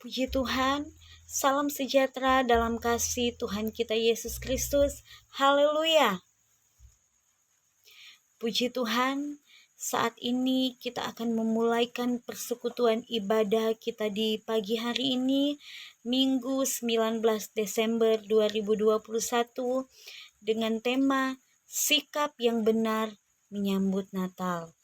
Puji Tuhan, salam sejahtera dalam kasih Tuhan kita Yesus Kristus. Haleluya. Puji Tuhan, saat ini kita akan memulaikan persekutuan ibadah kita di pagi hari ini, Minggu 19 Desember 2021, dengan tema Sikap yang Benar Menyambut Natal.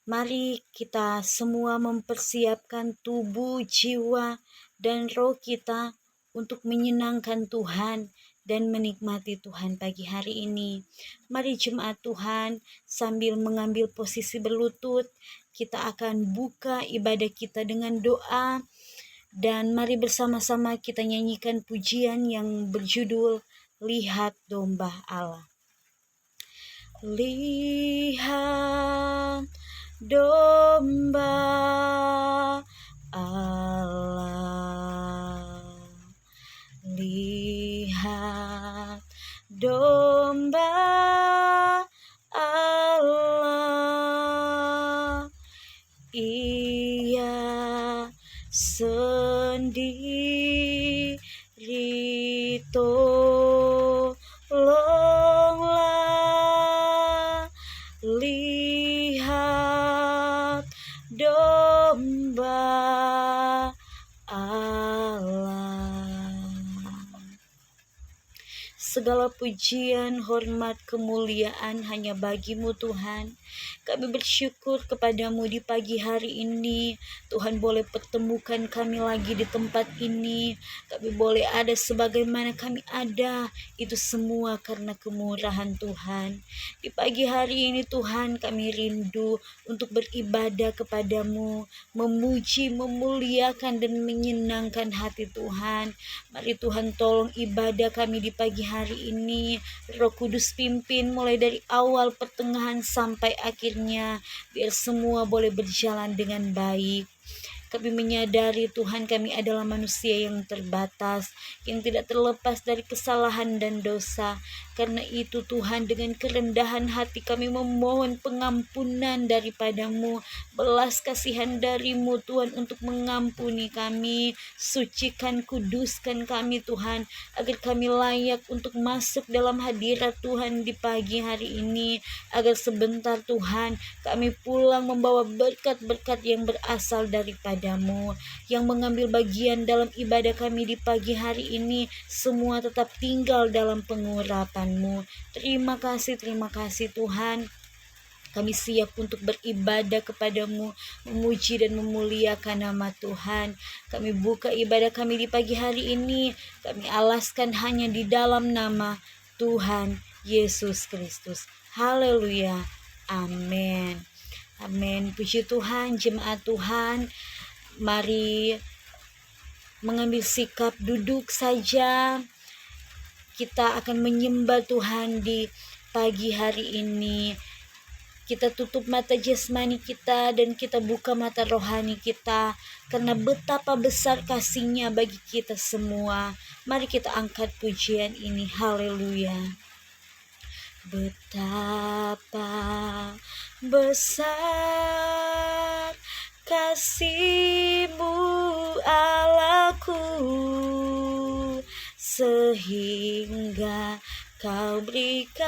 Mari kita semua mempersiapkan tubuh, jiwa, dan roh kita untuk menyenangkan Tuhan dan menikmati Tuhan pagi hari ini. Mari jemaat Tuhan, sambil mengambil posisi berlutut, kita akan buka ibadah kita dengan doa, dan mari bersama-sama kita nyanyikan pujian yang berjudul Lihat Domba Allah. Lihat domba Allah, lihat domba Allah, Ia sendiri tolonglah. Lihat domba Allah. Segala pujian, hormat, kemuliaan hanya bagi-Mu Tuhan. Kami bersyukur kepadamu di pagi hari ini. Tuhan boleh pertemukan kami lagi di tempat ini. Kami boleh ada sebagaimana kami ada. Itu semua karena kemurahan Tuhan. Di pagi hari ini Tuhan, kami rindu untuk beribadah kepadamu, memuji, memuliakan, dan menyenangkan hati Tuhan. Mari Tuhan tolong ibadah kami di pagi hari ini. Roh Kudus pimpin mulai dari awal, pertengahan, sampai akhirnya. Biar semua boleh berjalan dengan baik. Kami menyadari Tuhan kami adalah manusia yang terbatas, yang tidak terlepas dari kesalahan dan dosa. Karena itu Tuhan, dengan kerendahan hati kami memohon pengampunan daripadamu, belas kasihan darimu Tuhan untuk mengampuni kami. Sucikan, kuduskan kami Tuhan, agar kami layak untuk masuk dalam hadirat Tuhan di pagi hari ini. Agar sebentar Tuhan kami pulang membawa berkat-berkat yang berasal daripadamu. Yang mengambil bagian dalam ibadah kami di pagi hari ini, semua tetap tinggal dalam pengurapan-Mu. Terima kasih Tuhan. Kami siap untuk beribadah kepadamu, memuji dan memuliakan nama Tuhan. Kami buka ibadah kami di pagi hari ini. Kami alaskan hanya di dalam nama Tuhan Yesus Kristus. Haleluya. Amin. Amin. Puji Tuhan, jemaat Tuhan. Mari mengambil sikap duduk saja. Kita akan menyembah Tuhan di pagi hari ini. Kita tutup mata jasmani kita dan kita buka mata rohani kita, karena betapa besar kasih-Nya bagi kita semua. Mari kita angkat pujian ini. Haleluya. Betapa besar kasih-Mu Allahku, sehingga Kau berikan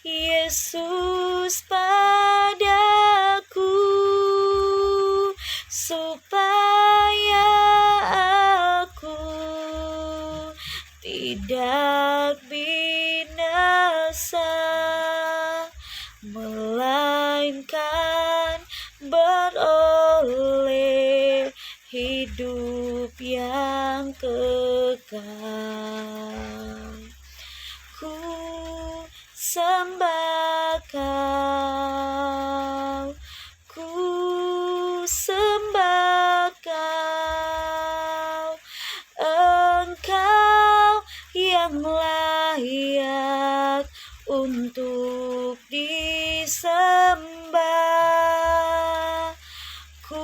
Yesus padaku, supaya aku tidak binasa, melainkan beroleh hidup yang kekal. Ku sembah Kau, ku sembah Kau, Engkau yang layak untuk disembah. Ku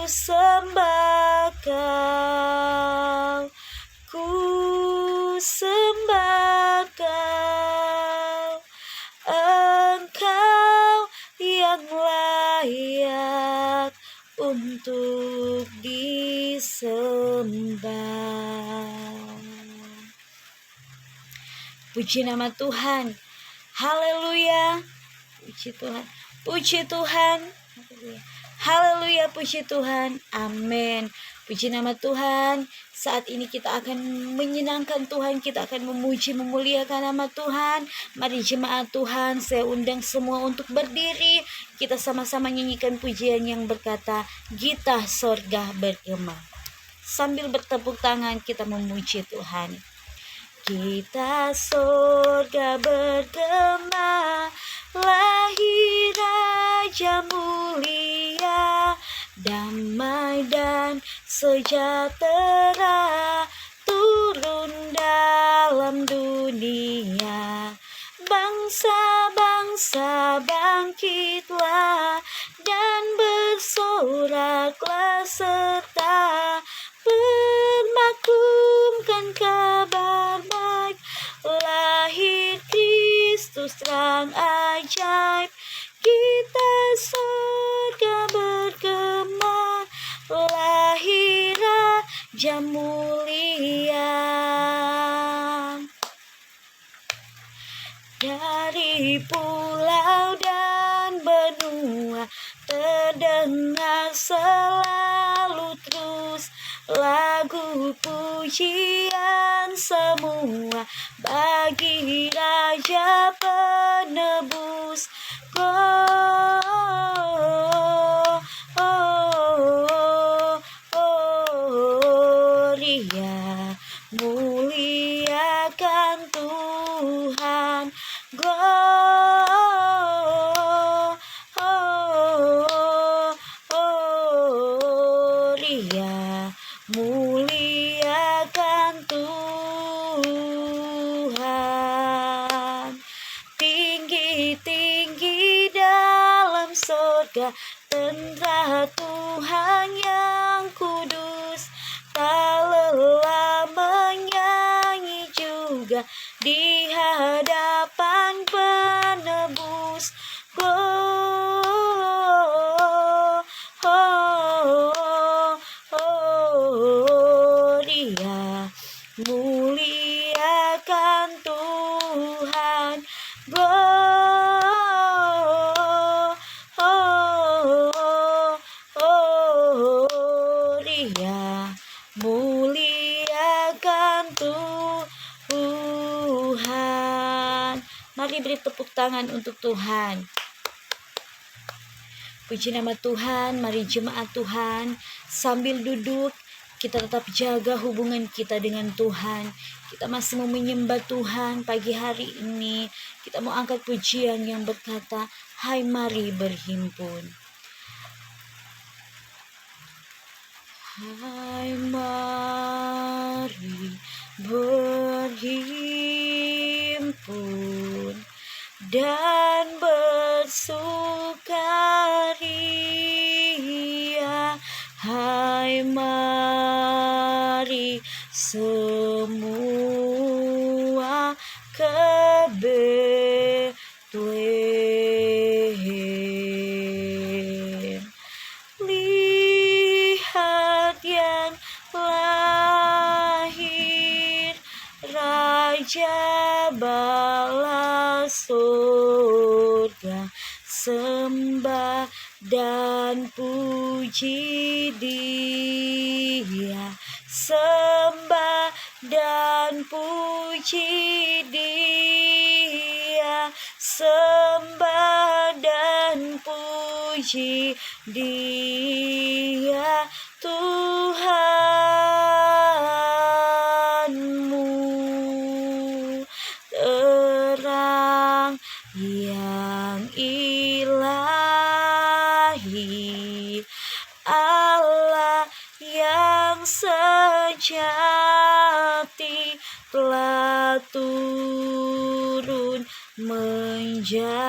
sembah Kau, ku sembah Kau, Engkau yang layak untuk disembah. Puji nama Tuhan. Haleluya. Puji Tuhan. Puji Tuhan. Haleluya, puji Tuhan. Amin. Puji nama Tuhan. Saat ini kita akan menyenangkan Tuhan. Kita akan memuji, memuliakan nama Tuhan. Mari jemaat Tuhan, saya undang semua untuk berdiri. Kita sama-sama nyanyikan pujian yang berkata, Gita sorga bergema. Sambil bertepuk tangan kita memuji Tuhan. Gita sorga bergema, lahir Raja mulia, damai dan sejahtera turun dalam dunia. Bangsa-bangsa bangkitlah dan bersoraklah serta bermaklumkan kabar baik, lahir Kristus terang ajaib. Kita surga bergema, lahir Raja mulia. Dari pulau dan benua terdengar selalu terus lagu pujian semua bagi Raja penebus. Gloria, muliakan Tuhan. Gloria, muliakan Tuhan. Tinggi-tinggi dalam surga tentara Tuhan yang kudus, tak lelah menyanyi juga di hadapan penebus. Gloria, muliakan Tuhan. Gloria, muliakan Tuhan. Mari beri tepuk tangan untuk Tuhan. Puji nama Tuhan. Mari jemaat Tuhan, sambil duduk kita tetap jaga hubungan kita dengan Tuhan. Kita masih mau menyembah Tuhan pagi hari ini. Kita mau angkat pujian yang berkata, hai mari berhimpun. Hai mari berhimpun dan bersukaria. Hai mari semua ke Betlehem. Lihat yang lahir, Raja bala surga, sembah dan puji Dia, sembah dan puji Dia, sembah dan puji Dia, Tuhanmu terang yang ilahi, Allah yang sejati telah turun menjadi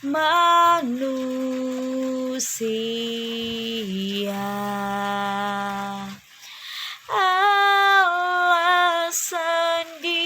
manusia. Allah sendiri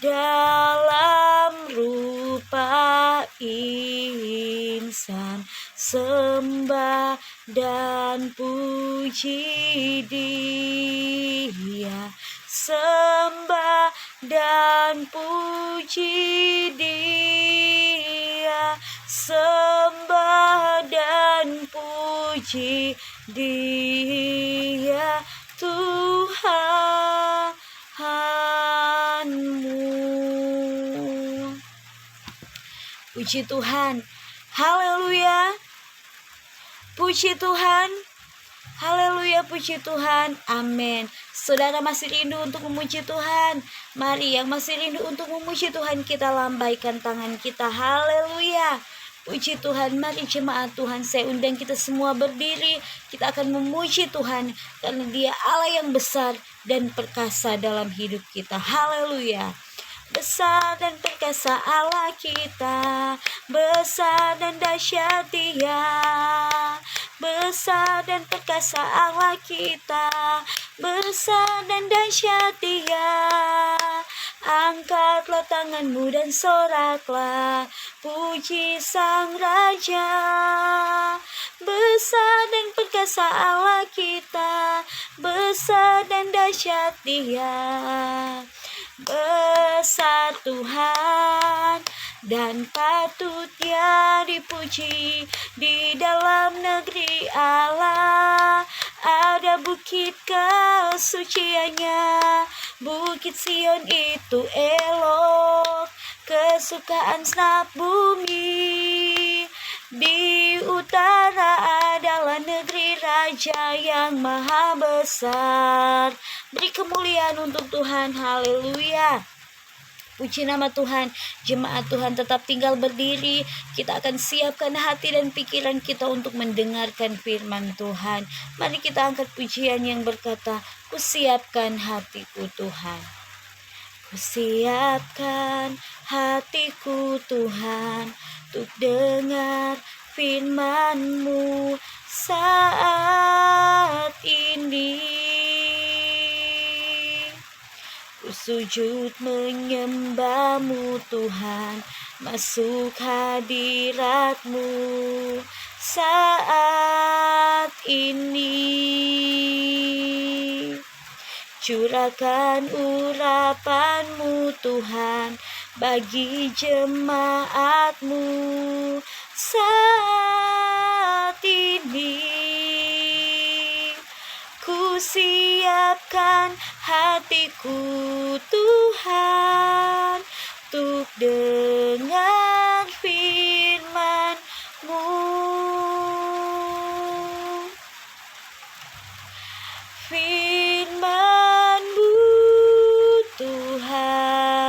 dalam rupa insan kekudusan, sembah dan puji Dia, sembah dan puji Dia, sembah dan puji Dia, Tuhanmu. Puji Tuhan, haleluya, puji Tuhan, haleluya, puji Tuhan, amin. Saudara masih rindu untuk memuji Tuhan? Mari yang masih rindu untuk memuji Tuhan, kita lambaikan tangan kita, haleluya. Puji Tuhan, mari jemaat Tuhan, saya undang kita semua berdiri. Kita akan memuji Tuhan karena Dia Allah yang besar dan perkasa dalam hidup kita, haleluya. Besar dan perkasa Allah kita, besar dan dahsyat Dia, besar dan perkasa Allah kita, besar dan dahsyat Dia. Angkatlah tanganmu dan soraklah, puji Sang Raja. Besar dan perkasa Allah kita, besar dan dahsyat Dia. Besar Tuhan dan patut Dia dipuji. Di dalam negeri Allah ada bukit kesuciannya. Bukit Sion itu elok, kesukaan segenap bumi. Di utara adalah negeri Raja yang maha besar. Beri kemuliaan untuk Tuhan, haleluya. Puji nama Tuhan. Jemaat Tuhan tetap tinggal berdiri. Kita akan siapkan hati dan pikiran kita untuk mendengarkan firman Tuhan. Mari kita angkat pujian yang berkata, ku siapkan hatiku Tuhan. Ku siapkan hatiku Tuhan untuk dengar firman-Mu saat ini. Ku sujud menyembah-Mu Tuhan, masuk hadirat-Mu saat ini. Curahkan urapan-Mu Tuhan bagi jemaat-Mu saat ini. Ku siapkan hatiku Tuhan untuk dengar firman-Mu. Firman-Mu Tuhan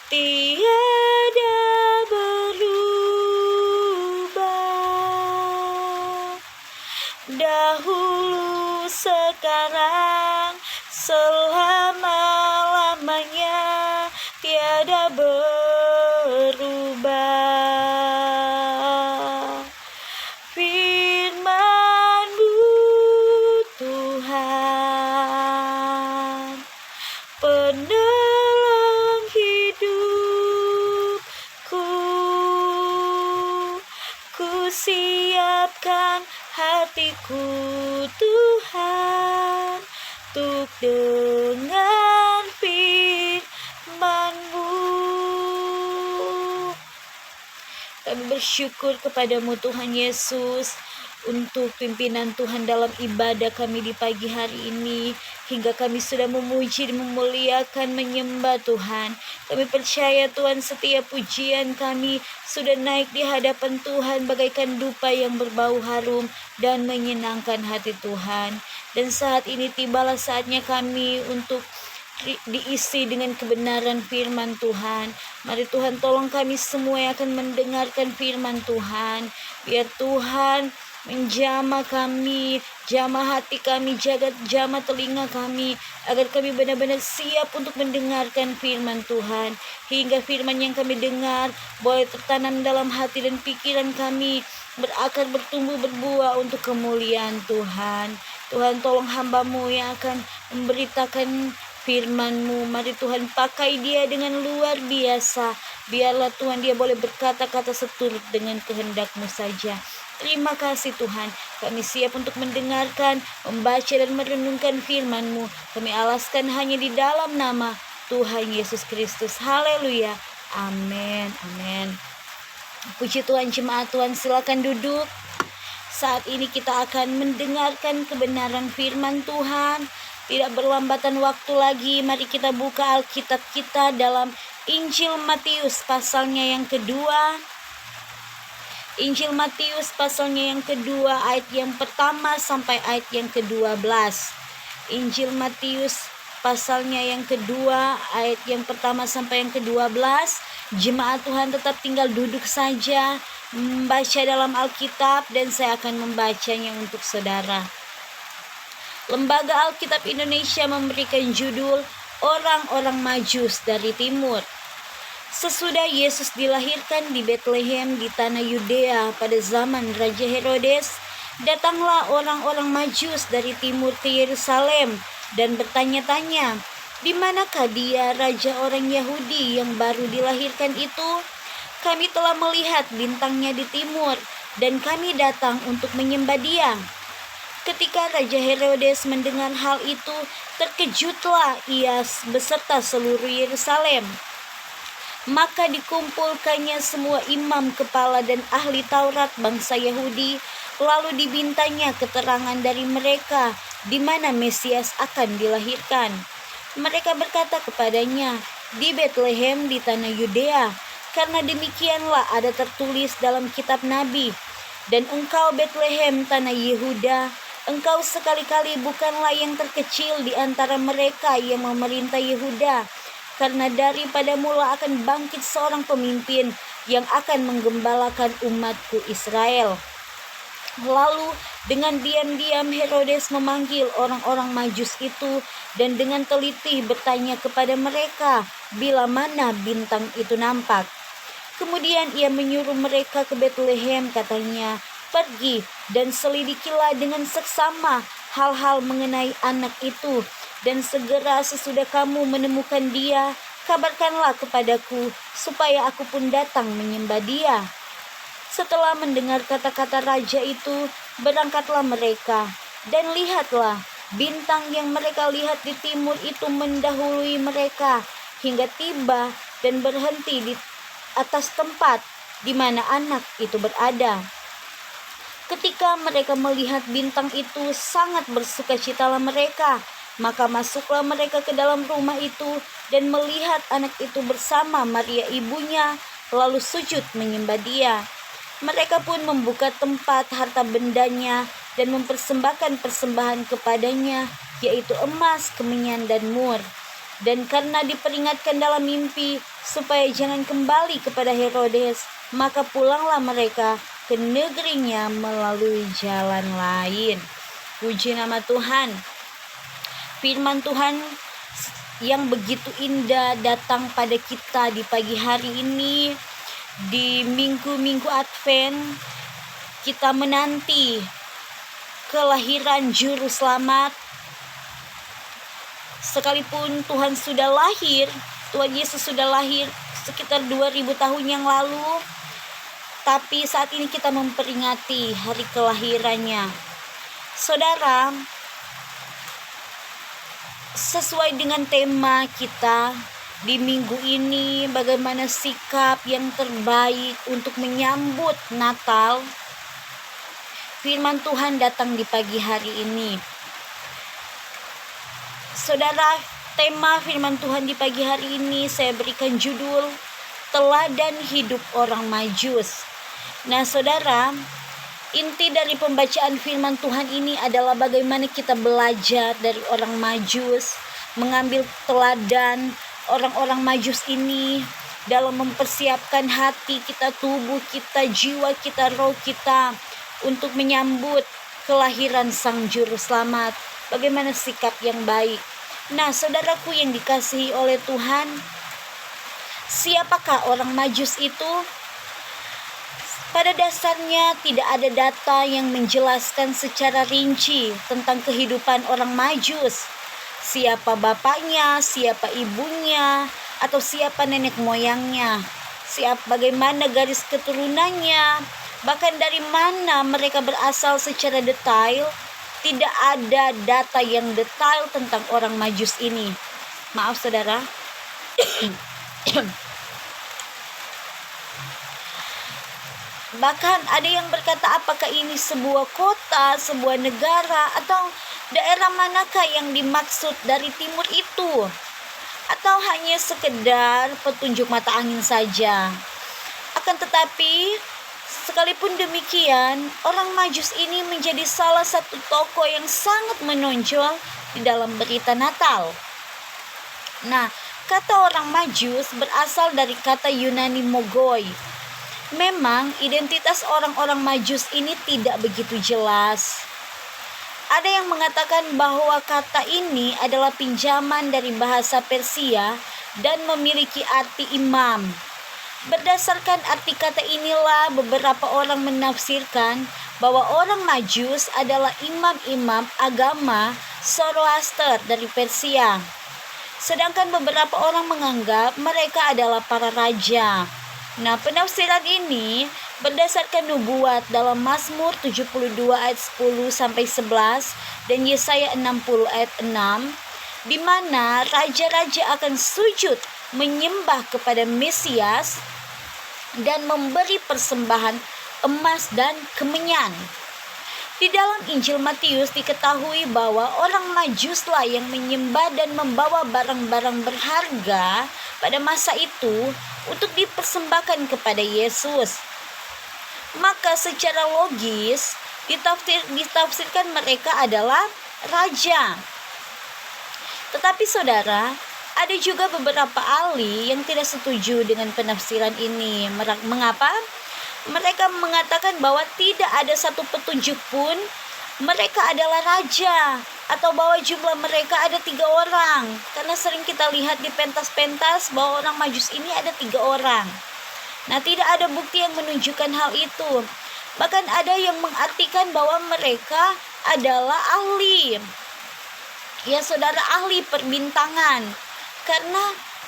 tiada berubah, dahulu sekarang selama-lamanya tiada berubah. Firman-Mu Tuhan penolong hidupku. Ku siapkan hatiku Tuhan untuk dengar firman-Mu. Kami bersyukur kepadamu Tuhan Yesus untuk pimpinan Tuhan dalam ibadah kami di pagi hari ini. Hingga kami sudah memuji dan memuliakan, menyembah Tuhan. Kami percaya Tuhan setiap pujian kami sudah naik di hadapan Tuhan bagaikan dupa yang berbau harum dan menyenangkan hati Tuhan. Dan saat ini tibalah saatnya kami untuk diisi dengan kebenaran firman Tuhan. Mari Tuhan tolong kami semua yang akan mendengarkan firman Tuhan. Biar Tuhan menjamah kami, jamah hati kami, jamah telinga kami, agar kami benar-benar siap untuk mendengarkan firman Tuhan. Hingga firman yang kami dengar boleh tertanam dalam hati dan pikiran kami, berakar, bertumbuh, berbuah untuk kemuliaan Tuhan. Tuhan tolong hamba-Mu yang akan memberitakan firman-Mu. Mari Tuhan pakai dia dengan luar biasa. Biarlah Tuhan dia boleh berkata-kata seturut dengan kehendak-Mu saja. Terima kasih Tuhan, kami siap untuk mendengarkan, membaca dan merenungkan firman-Mu. Kami alaskan hanya di dalam nama Tuhan Yesus Kristus. Haleluya. Amin. Amin. Puji Tuhan, jemaat Tuhan, silakan duduk. Saat ini kita akan mendengarkan kebenaran firman Tuhan. Tidak berlambatan waktu lagi, mari kita buka Alkitab kita dalam Injil Matius pasalnya yang kedua. Injil Matius pasalnya yang kedua, ayat yang pertama sampai ayat yang ke-12. Injil Matius pasalnya yang kedua, ayat yang pertama sampai yang ke-12. Jemaat Tuhan tetap tinggal duduk saja, membaca dalam Alkitab, dan saya akan membacanya untuk saudara. Lembaga Alkitab Indonesia memberikan judul Orang-orang Majus dari Timur. Sesudah Yesus dilahirkan di Betlehem di tanah Yudea pada zaman Raja Herodes, datanglah orang-orang Majus dari timur ke Yerusalem dan bertanya-tanya, "Di manakah dia, raja orang Yahudi yang baru dilahirkan itu? Kami telah melihat bintangnya di timur dan kami datang untuk menyembah dia." Ketika Raja Herodes mendengar hal itu, terkejutlah ia beserta seluruh Yerusalem. Maka dikumpulkannya semua imam kepala dan ahli Taurat bangsa Yahudi, lalu dibintanya keterangan dari mereka di mana Mesias akan dilahirkan. Mereka berkata kepadanya, "Di Betlehem di tanah Yudea, karena demikianlah ada tertulis dalam kitab Nabi. Dan engkau Betlehem tanah Yehuda, engkau sekali-kali bukanlah yang terkecil di antara mereka yang memerintah Yehuda, karena daripada mula akan bangkit seorang pemimpin yang akan menggembalakan umatku Israel." Lalu dengan diam-diam Herodes memanggil orang-orang Majus itu dan dengan teliti bertanya kepada mereka bila mana bintang itu nampak. Kemudian ia menyuruh mereka ke Betlehem, katanya, "Pergi dan selidikilah dengan seksama hal-hal mengenai anak itu, dan segera sesudah kamu menemukan dia, kabarkanlah kepadaku, supaya aku pun datang menyembah dia." Setelah mendengar kata-kata raja itu, berangkatlah mereka, dan lihatlah, bintang yang mereka lihat di timur itu mendahului mereka, hingga tiba dan berhenti di atas tempat di mana anak itu berada. Ketika mereka melihat bintang itu, sangat bersukacitalah mereka. Maka masuklah mereka ke dalam rumah itu dan melihat anak itu bersama Maria ibunya, lalu sujud menyembah dia. Mereka pun membuka tempat harta bendanya dan mempersembahkan persembahan kepadanya, yaitu emas, kemenyan, dan mur. Dan karena diperingatkan dalam mimpi supaya jangan kembali kepada Herodes, maka pulanglah mereka ke negerinya melalui jalan lain. Puji nama Tuhan. Firman Tuhan yang begitu indah datang pada kita di pagi hari ini, di minggu-minggu Advent. Kita menanti kelahiran Juru Selamat. Sekalipun Tuhan sudah lahir, Tuhan Yesus sudah lahir sekitar 2000 tahun yang lalu, tapi saat ini kita memperingati hari kelahirannya. Saudara, sesuai dengan tema kita di minggu ini, bagaimana sikap yang terbaik untuk menyambut Natal, firman Tuhan datang di pagi hari ini. Saudara, tema firman Tuhan di pagi hari ini saya berikan judul Teladan Hidup Orang Majus. Nah saudara, inti dari pembacaan firman Tuhan ini adalah bagaimana kita belajar dari orang Majus, mengambil teladan orang-orang Majus ini dalam mempersiapkan hati kita, tubuh kita, jiwa kita, roh kita untuk menyambut kelahiran Sang Juru Selamat. Bagaimana sikap yang baik. Nah, saudaraku yang dikasihi oleh Tuhan, siapakah orang Majus itu? Pada dasarnya tidak ada data yang menjelaskan secara rinci tentang kehidupan orang Majus. siapa bapaknya, siapa ibunya, atau siapa nenek moyangnya, bagaimana garis keturunannya, bahkan dari mana mereka berasal secara detail. Tidak ada data yang detail tentang orang Majus ini. Maaf saudara. Bahkan ada yang berkata, apakah ini sebuah kota, sebuah negara, atau daerah manakah yang dimaksud dari timur itu? Atau hanya sekedar petunjuk mata angin saja? Akan tetapi, sekalipun demikian, orang Majus ini menjadi salah satu tokoh yang sangat menonjol di dalam berita Natal. Nah, kata orang Majus berasal dari kata Yunani mogoi. Memang identitas orang-orang Majus ini tidak begitu jelas. Ada yang mengatakan bahwa kata ini adalah pinjaman dari bahasa Persia dan memiliki arti imam. Berdasarkan arti kata inilah beberapa orang menafsirkan bahwa orang Majus adalah imam-imam agama Zoroaster dari Persia. Sedangkan beberapa orang menganggap mereka adalah para raja. Nah, penafsiran ini berdasarkan nubuat dalam Mazmur 72 ayat 10 sampai 11 dan Yesaya 60 ayat 6, di mana raja-raja akan sujud menyembah kepada Mesias dan memberi persembahan emas dan kemenyan. Di dalam Injil Matius diketahui bahwa orang Majuslah yang menyembah dan membawa barang-barang berharga pada masa itu untuk dipersembahkan kepada Yesus. Maka secara logis ditafsirkan mereka adalah raja. Tetapi saudara, ada juga beberapa ahli yang tidak setuju dengan penafsiran ini. Mengapa? Mereka mengatakan bahwa tidak ada satu petunjuk pun mereka adalah raja, atau bahwa jumlah mereka ada 3 orang. Karena sering kita lihat di pentas-pentas bahwa orang Majus ini ada 3 orang. Nah, tidak ada bukti yang menunjukkan hal itu. Bahkan ada yang mengartikan bahwa mereka adalah ahli. Ya saudara, ahli perbintangan. Karena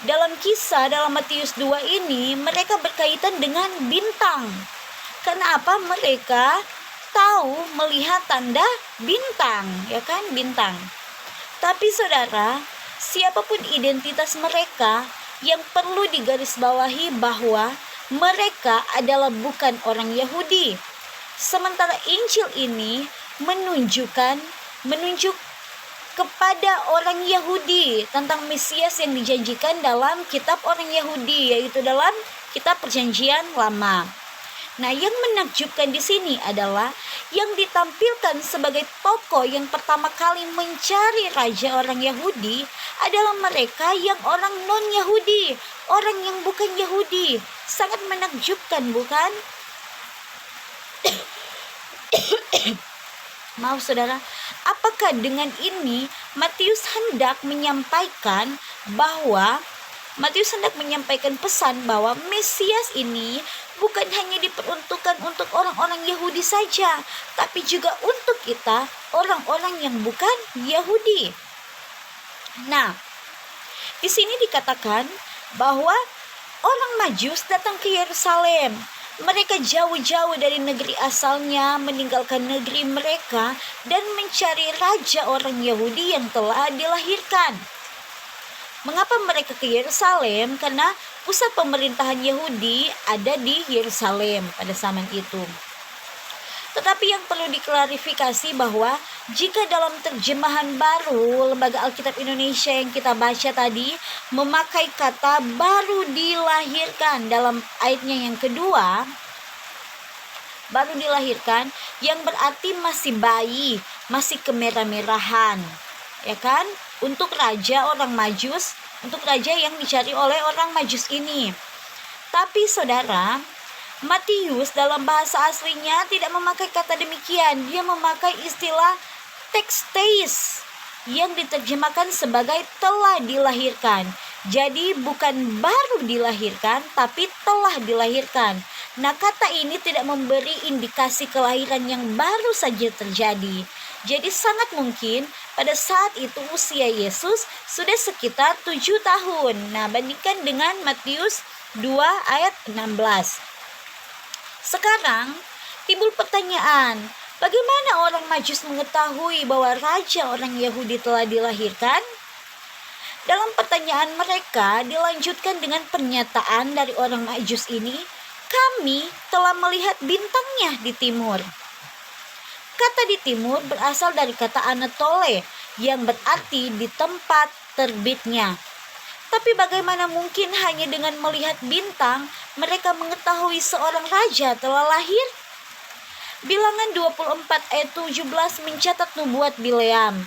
dalam kisah dalam Matius 2 ini mereka berkaitan dengan bintang. Karena apa? Mereka tahu melihat tanda bintang, ya kan, bintang. Tapi saudara, siapapun identitas mereka, yang perlu digarisbawahi bahwa mereka adalah bukan orang Yahudi. Sementara Injil ini menunjuk kepada orang Yahudi tentang Mesias yang dijanjikan dalam kitab orang Yahudi, yaitu dalam kitab Perjanjian Lama. Nah, yang menakjubkan di sini adalah yang ditampilkan sebagai tokoh yang pertama kali mencari raja orang Yahudi adalah mereka yang orang non-Yahudi, orang yang bukan Yahudi. Sangat menakjubkan, bukan? Maaf saudara, apakah dengan ini Matius hendak menyampaikan pesan bahwa Mesias ini bukan hanya diperuntukkan untuk orang-orang Yahudi saja, tapi juga untuk kita, orang-orang yang bukan Yahudi. Nah, di sini dikatakan bahwa orang Majus datang ke Yerusalem. Mereka jauh-jauh dari negeri asalnya, meninggalkan negeri mereka dan mencari raja orang Yahudi yang telah dilahirkan. Mengapa mereka ke Yerusalem? Karena pusat pemerintahan Yahudi ada di Yerusalem pada zaman itu. Tetapi yang perlu diklarifikasi bahwa jika dalam terjemahan baru Lembaga Alkitab Indonesia yang kita baca tadi memakai kata baru dilahirkan dalam ayatnya yang kedua, baru dilahirkan, yang berarti masih bayi, masih kemerah-merahan, ya kan? Untuk raja orang Majus, untuk raja yang dicari oleh orang Majus ini. Tapi saudara, Matius dalam bahasa aslinya tidak memakai kata demikian. Dia memakai istilah teksteis yang diterjemahkan sebagai telah dilahirkan. Jadi bukan baru dilahirkan, tapi telah dilahirkan. Nah, kata ini tidak memberi indikasi kelahiran yang baru saja terjadi. Jadi sangat mungkin pada saat itu usia Yesus sudah sekitar 7 tahun. Nah, bandingkan dengan Matius 2 ayat 16. Sekarang timbul pertanyaan, bagaimana orang Majus mengetahui bahwa raja orang Yahudi telah dilahirkan? Dalam pertanyaan mereka dilanjutkan dengan pernyataan dari orang Majus ini, kami telah melihat bintangnya di timur. Kata di timur berasal dari kata Anatole yang berarti di tempat terbitnya. Tapi bagaimana mungkin hanya dengan melihat bintang mereka mengetahui seorang raja telah lahir? Bilangan 24 ayat 17 mencatat nubuat Bileam.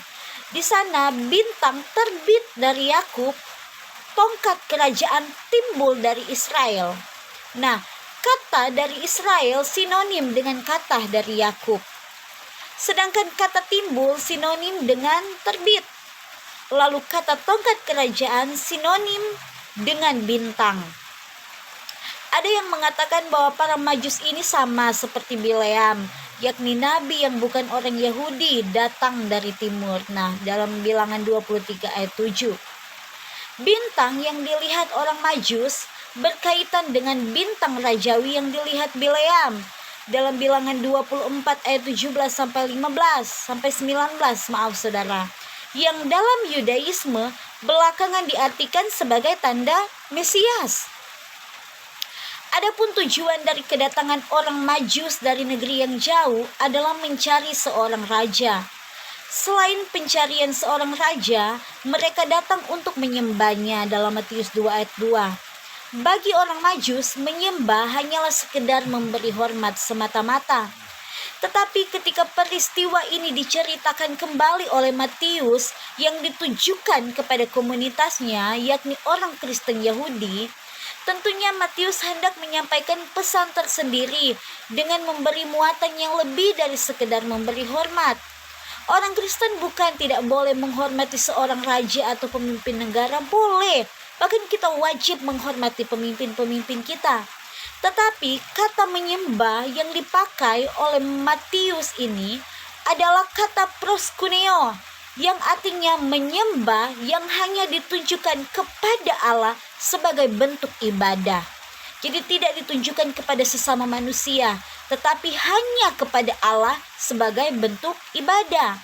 Di sana bintang terbit dari Yakub, tongkat kerajaan timbul dari Israel. Nah, kata dari Israel sinonim dengan kata dari Yakub. Sedangkan kata timbul sinonim dengan terbit. Lalu kata tongkat kerajaan sinonim dengan bintang. Ada yang mengatakan bahwa para Majus ini sama seperti Bileam, yakni nabi yang bukan orang Yahudi datang dari timur. Nah, dalam Bilangan 23 ayat 7. Bintang yang dilihat orang Majus berkaitan dengan bintang rajawi yang dilihat Bileam. Dalam Bilangan 24 ayat 17 sampai 15 sampai 19, maaf saudara. Yang dalam Yudaisme belakangan diartikan sebagai tanda Mesias. Adapun tujuan dari kedatangan orang Majus dari negeri yang jauh adalah mencari seorang raja. Selain pencarian seorang raja, mereka datang untuk menyembahnya dalam Matius 2 ayat 2. Bagi orang Majus, menyembah hanyalah sekedar memberi hormat semata-mata. Tetapi ketika peristiwa ini diceritakan kembali oleh Matius yang ditujukan kepada komunitasnya, yakni orang Kristen Yahudi, tentunya Matius hendak menyampaikan pesan tersendiri dengan memberi muatan yang lebih dari sekedar memberi hormat. Orang Kristen bukan tidak boleh menghormati seorang raja atau pemimpin negara, boleh. Bahkan kita wajib menghormati pemimpin-pemimpin kita. Tetapi kata menyembah yang dipakai oleh Matius ini adalah kata proskuneo, yang artinya menyembah yang hanya ditujukan kepada Allah sebagai bentuk ibadah. Jadi tidak ditunjukkan kepada sesama manusia, tetapi hanya kepada Allah sebagai bentuk ibadah.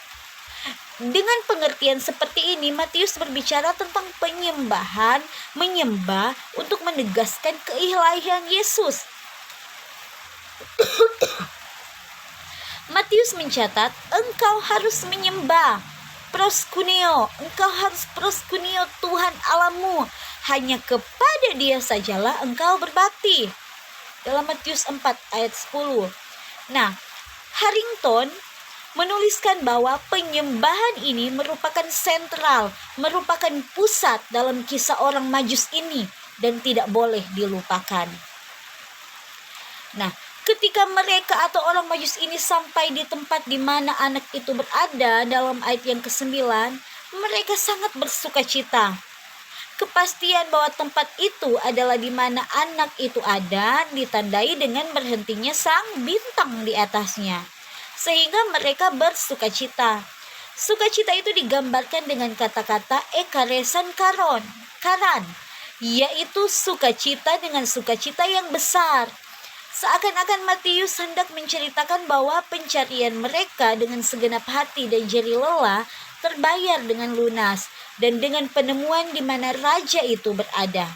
Dengan pengertian seperti ini, Matius berbicara tentang penyembahan, menyembah untuk menegaskan keilahian Yesus. Matius mencatat, engkau harus menyembah, proskuneo, engkau harus proskuneo Tuhan Allahmu, hanya kepada Dia sajalah engkau berbakti. Dalam Matius 4 ayat 10. Nah, Harrington menuliskan bahwa penyembahan ini merupakan sentral, merupakan pusat dalam kisah orang Majus ini dan tidak boleh dilupakan. Nah, ketika mereka atau orang Majus ini sampai di tempat di mana anak itu berada dalam ayat yang ke-9, mereka sangat bersukacita. Kepastian bahwa tempat itu adalah di mana anak itu ada ditandai dengan berhentinya sang bintang di atasnya. Sehingga mereka bersukacita. Sukacita itu digambarkan dengan kata-kata ekaresan karan, yaitu sukacita dengan sukacita yang besar. Seakan-akan Matius hendak menceritakan bahwa pencarian mereka dengan segenap hati dan jerih lelah terbayar dengan lunas dan dengan penemuan di mana raja itu berada.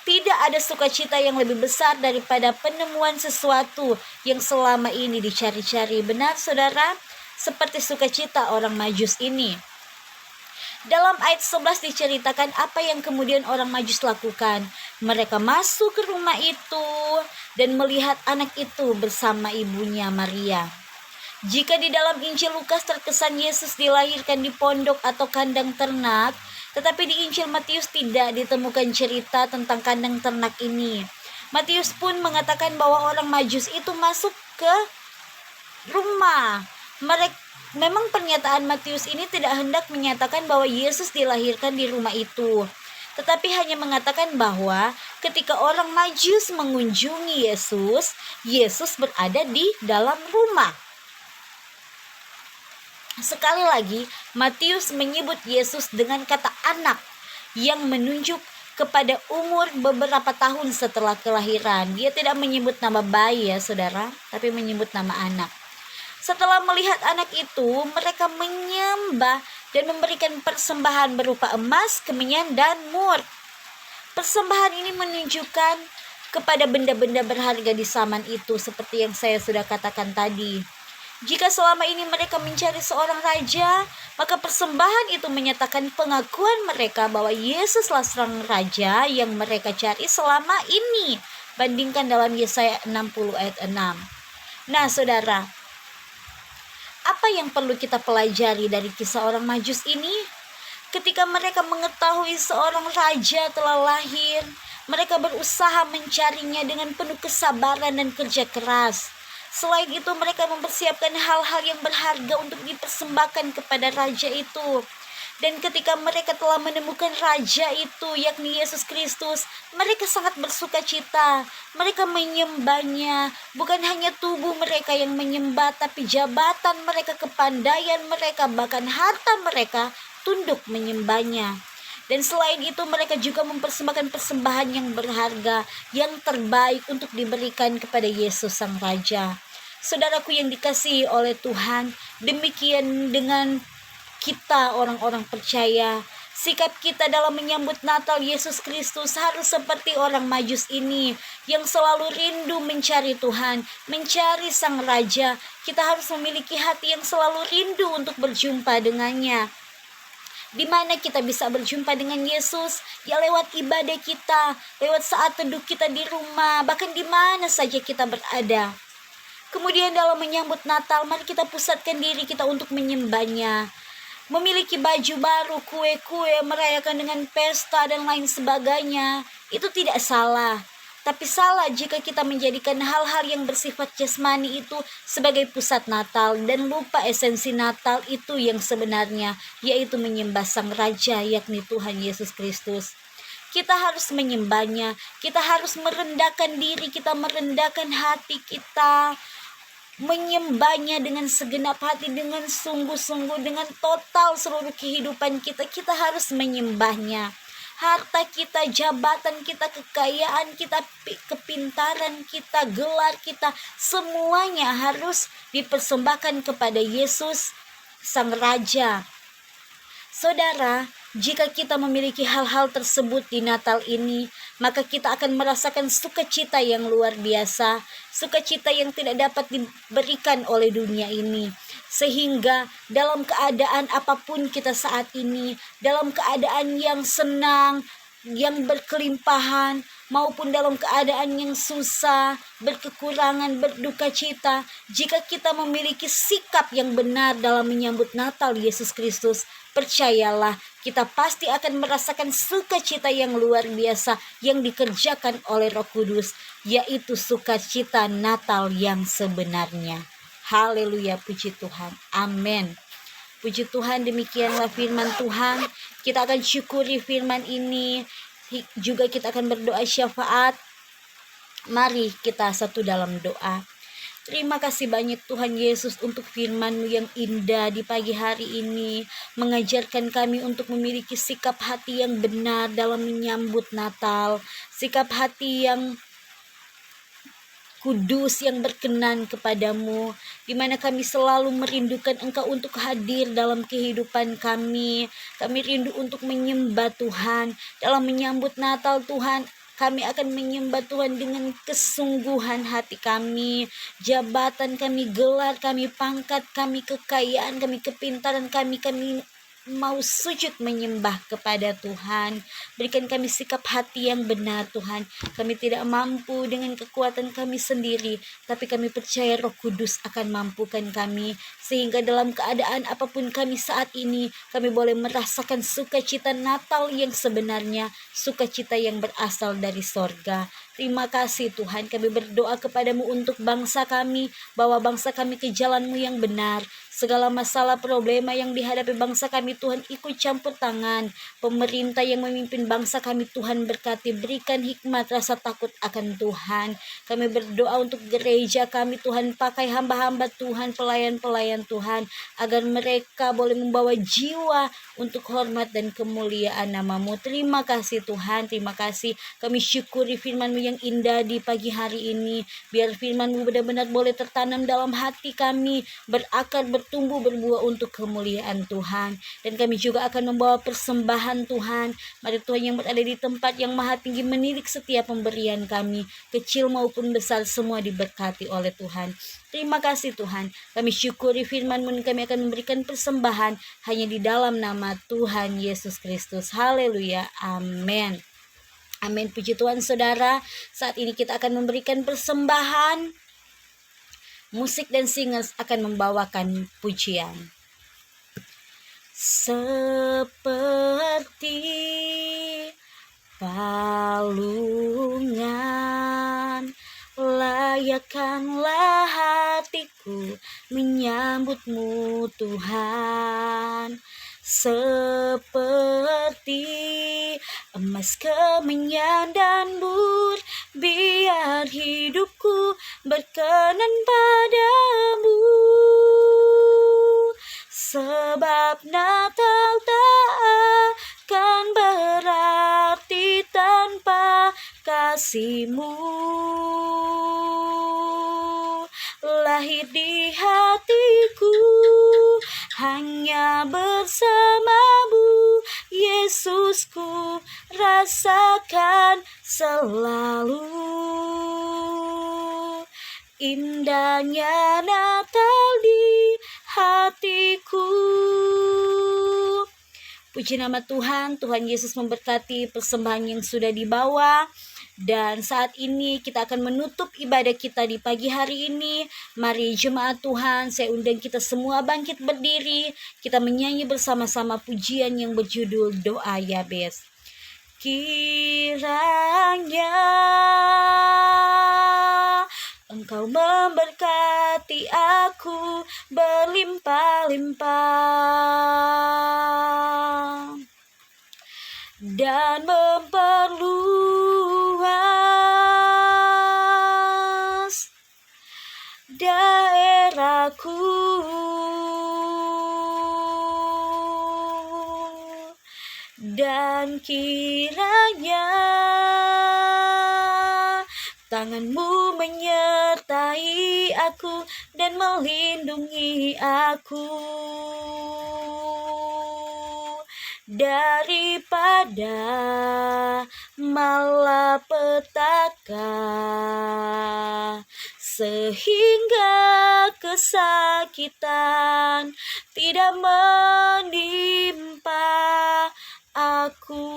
Tidak ada sukacita yang lebih besar daripada penemuan sesuatu yang selama ini dicari-cari. Benar saudara? Seperti sukacita orang Majus ini. Dalam ayat 11 diceritakan apa yang kemudian orang Majus lakukan. Mereka masuk ke rumah itu dan melihat anak itu bersama ibunya Maria. Jika di dalam Injil Lukas terkesan Yesus dilahirkan di pondok atau kandang ternak, tetapi di Injil Matius tidak ditemukan cerita tentang kandang ternak ini. Matius pun mengatakan bahwa orang Majus itu masuk ke rumah. Memang pernyataan Matius ini tidak hendak menyatakan bahwa Yesus dilahirkan di rumah itu, tetapi hanya mengatakan bahwa ketika orang Majus mengunjungi Yesus, Yesus berada di dalam rumah. Sekali lagi, Matius menyebut Yesus dengan kata anak yang menunjuk kepada umur beberapa tahun setelah kelahiran. Dia tidak menyebut nama bayi ya saudara, tapi menyebut nama anak. Setelah melihat anak itu, mereka menyembah dan memberikan persembahan berupa emas, kemenyan, dan mur. Persembahan ini menunjukkan kepada benda-benda berharga di zaman itu, seperti yang saya sudah katakan tadi. Jika selama ini mereka mencari seorang raja, maka persembahan itu menyatakan pengakuan mereka bahwa Yesuslah sang raja yang mereka cari selama ini. Bandingkan dalam Yesaya 60 ayat 6. Nah saudara, apa yang perlu kita pelajari dari kisah orang Majus ini? Ketika mereka mengetahui seorang raja telah lahir, mereka berusaha mencarinya dengan penuh kesabaran dan kerja keras. Selain itu, mereka mempersiapkan hal-hal yang berharga untuk dipersembahkan kepada raja itu. Dan ketika mereka telah menemukan raja itu, yakni Yesus Kristus, mereka sangat bersuka cita. Mereka menyembahnya. Bukan hanya tubuh mereka yang menyembah, tapi jabatan mereka, kepandaian mereka, bahkan harta mereka tunduk menyembahnya. Dan selain itu, mereka juga mempersembahkan persembahan yang berharga, yang terbaik untuk diberikan kepada Yesus sang Raja. Saudaraku yang dikasihi oleh Tuhan, demikian dengan kita orang-orang percaya. Sikap kita dalam menyambut Natal Yesus Kristus harus seperti orang Majus ini yang selalu rindu mencari Tuhan, mencari Sang Raja. Kita harus memiliki hati yang selalu rindu untuk berjumpa dengannya. Di mana kita bisa berjumpa dengan Yesus? Ya lewat ibadah kita, lewat saat teduh kita di rumah, bahkan di mana saja kita berada. Kemudian dalam menyambut Natal, mari kita pusatkan diri kita untuk menyembahnya. Memiliki baju baru, kue-kue, merayakan dengan pesta dan lain sebagainya, itu tidak salah. Tapi salah jika kita menjadikan hal-hal yang bersifat jasmani itu sebagai pusat Natal dan lupa esensi Natal itu yang sebenarnya, yaitu menyembah Sang Raja, yakni Tuhan Yesus Kristus. Kita harus menyembahnya, kita harus merendahkan diri kita, merendahkan hati kita, menyembahnya dengan segenap hati, dengan sungguh-sungguh, dengan total seluruh kehidupan kita. Kita harus menyembahnya. Harta kita, jabatan kita, kekayaan kita, kepintaran kita, gelar kita, semuanya harus dipersembahkan kepada Yesus Sang Raja. Saudara, jika kita memiliki hal-hal tersebut di Natal ini, maka kita akan merasakan sukacita yang luar biasa, sukacita yang tidak dapat diberikan oleh dunia ini. Sehingga dalam keadaan apapun kita saat ini, dalam keadaan yang senang, yang berkelimpahan, maupun dalam keadaan yang susah, berkekurangan, berduka cita, jika kita memiliki sikap yang benar dalam menyambut Natal Yesus Kristus, percayalah, kita pasti akan merasakan sukacita yang luar biasa yang dikerjakan oleh Roh Kudus, yaitu sukacita Natal yang sebenarnya. Haleluya, puji Tuhan. Amin. Puji Tuhan, demikianlah firman Tuhan. Kita akan syukuri firman ini. Juga kita akan berdoa syafaat. Mari kita satu dalam doa. Terima kasih banyak Tuhan Yesus untuk firman-Mu yang indah di pagi hari ini. Mengajarkan kami untuk memiliki sikap hati yang benar dalam menyambut Natal. Sikap hati yang kudus, yang berkenan kepadamu, di mana kami selalu merindukan Engkau untuk hadir dalam kehidupan kami. Kami rindu untuk menyembah Tuhan. Dalam menyambut Natal Tuhan, kami akan menyembah Tuhan dengan kesungguhan hati kami, jabatan kami, gelar kami, pangkat kami, kekayaan kami, kepintaran kami mau sujud menyembah kepada Tuhan. Berikan kami sikap hati yang benar Tuhan. Kami tidak mampu dengan kekuatan kami sendiri, tapi kami percaya Roh Kudus akan mampukan kami, sehingga dalam keadaan apapun kami saat ini, kami boleh merasakan sukacita Natal yang sebenarnya, sukacita yang berasal dari sorga. Terima kasih Tuhan, kami berdoa kepadamu untuk bangsa kami, bawa bangsa kami ke jalan-Mu yang benar, Segala masalah problema yang dihadapi bangsa kami Tuhan, ikut campur tangan. Pemerintah yang memimpin bangsa kami Tuhan, berkati, berikan hikmat rasa takut akan Tuhan. Kami berdoa untuk gereja kami Tuhan, pakai hamba-hamba Tuhan, pelayan-pelayan Tuhan, agar mereka boleh membawa jiwa untuk hormat dan kemuliaan nama-Mu. Terima kasih Tuhan, terima kasih. Kami syukuri firman-Mu yang indah di pagi hari ini. Biar firman-Mu benar-benar boleh tertanam dalam hati kami, berakar, bertumbuh, berbuah untuk kemuliaan Tuhan. Dan kami juga akan membawa persembahan Tuhan. Mari Tuhan yang berada di tempat yang maha tinggi menilik setiap pemberian kami, kecil maupun besar, semua diberkati oleh Tuhan. Terima kasih Tuhan. Kami syukuri firman-Mu, kami akan memberikan persembahan hanya di dalam nama Tuhan Yesus Kristus. Haleluya. Amin. Amin. Puji Tuhan saudara. Saat ini kita akan memberikan persembahan. Musik dan singers akan membawakan pujian. Seperti palungan, layakkanlah hatiku menyambut-Mu Tuhan. Seperti emas kemenyan dan mur, biar hidupku berkenan padamu. Sebab Natal tak akan berarti tanpa kasih-Mu. Lahir di hatiku hanya bersama-Mu, Yesusku, rasakan selalu. Indahnya Natal di hatiku. Puji nama Tuhan. Tuhan Yesus memberkati persembahan yang sudah dibawa. Dan saat ini kita akan menutup ibadah kita di pagi hari ini. Mari jemaat Tuhan, saya undang kita semua bangkit berdiri. Kita menyanyi bersama-sama pujian yang berjudul Doa Yabes. Kiranya Engkau memberkati aku berlimpah-limpah dan memperluas daerahku, dan kiranya tangan-Mu menyertai aku dan melindungi aku daripada malapetaka, sehingga kesakitan tidak menimpa aku.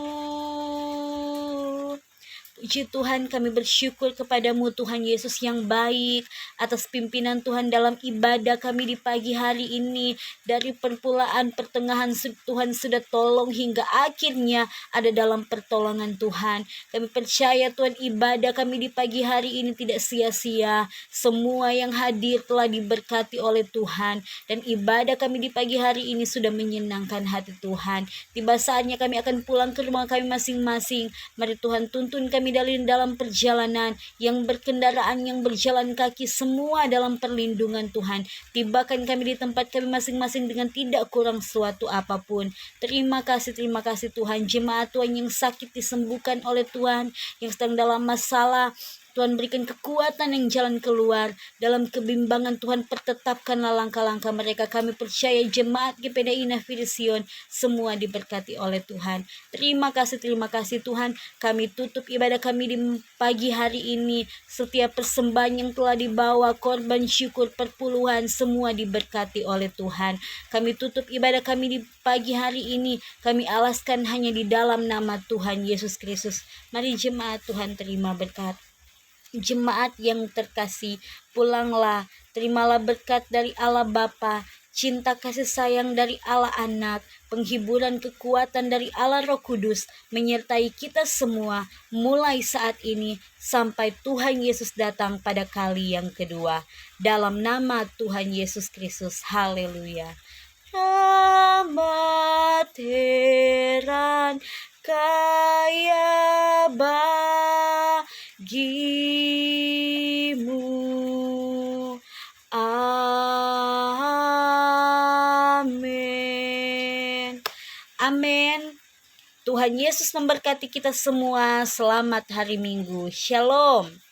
Puji Tuhan, kami bersyukur kepada-Mu Tuhan Yesus yang baik, atas pimpinan Tuhan dalam ibadah kami di pagi hari ini. Dari permulaan pertengahan Tuhan sudah tolong hingga akhirnya ada dalam pertolongan Tuhan. Kami percaya Tuhan, ibadah kami di pagi hari ini tidak sia-sia. Semua yang hadir telah diberkati oleh Tuhan, dan ibadah kami di pagi hari ini sudah menyenangkan hati Tuhan. Tiba saatnya kami akan pulang ke rumah kami masing-masing. Mari Tuhan tuntun kami dalam perjalanan, yang berkendaraan, yang berjalan kaki, semua dalam perlindungan Tuhan. Tibakan kami di tempat kami masing-masing dengan tidak kurang suatu apapun. Terima kasih Tuhan. Jemaat Tuhan yang sakit disembuhkan oleh Tuhan, yang sedang dalam masalah Tuhan berikan kekuatan yang jalan keluar. Dalam kebimbangan Tuhan pertetapkanlah langkah-langkah mereka. Kami percaya jemaat GPDI Nafirision semua diberkati oleh Tuhan. Terima kasih Tuhan. Kami tutup ibadah kami di pagi hari ini. Setiap persembahan yang telah dibawa, korban syukur, perpuluhan, semua diberkati oleh Tuhan. Kami tutup ibadah kami di pagi hari ini. Kami alaskan hanya di dalam nama Tuhan Yesus Kristus. Mari jemaat Tuhan terima berkat. Jemaat yang terkasih, pulanglah, terimalah berkat dari Allah Bapa, cinta kasih sayang dari Allah Anak, penghiburan kekuatan dari Allah Roh Kudus menyertai kita semua mulai saat ini sampai Tuhan Yesus datang pada kali yang kedua. Dalam nama Tuhan Yesus Kristus, haleluya. Amat heran kaya bagimu. Amin. Amin. Tuhan Yesus memberkati kita semua. Selamat hari Minggu. Shalom.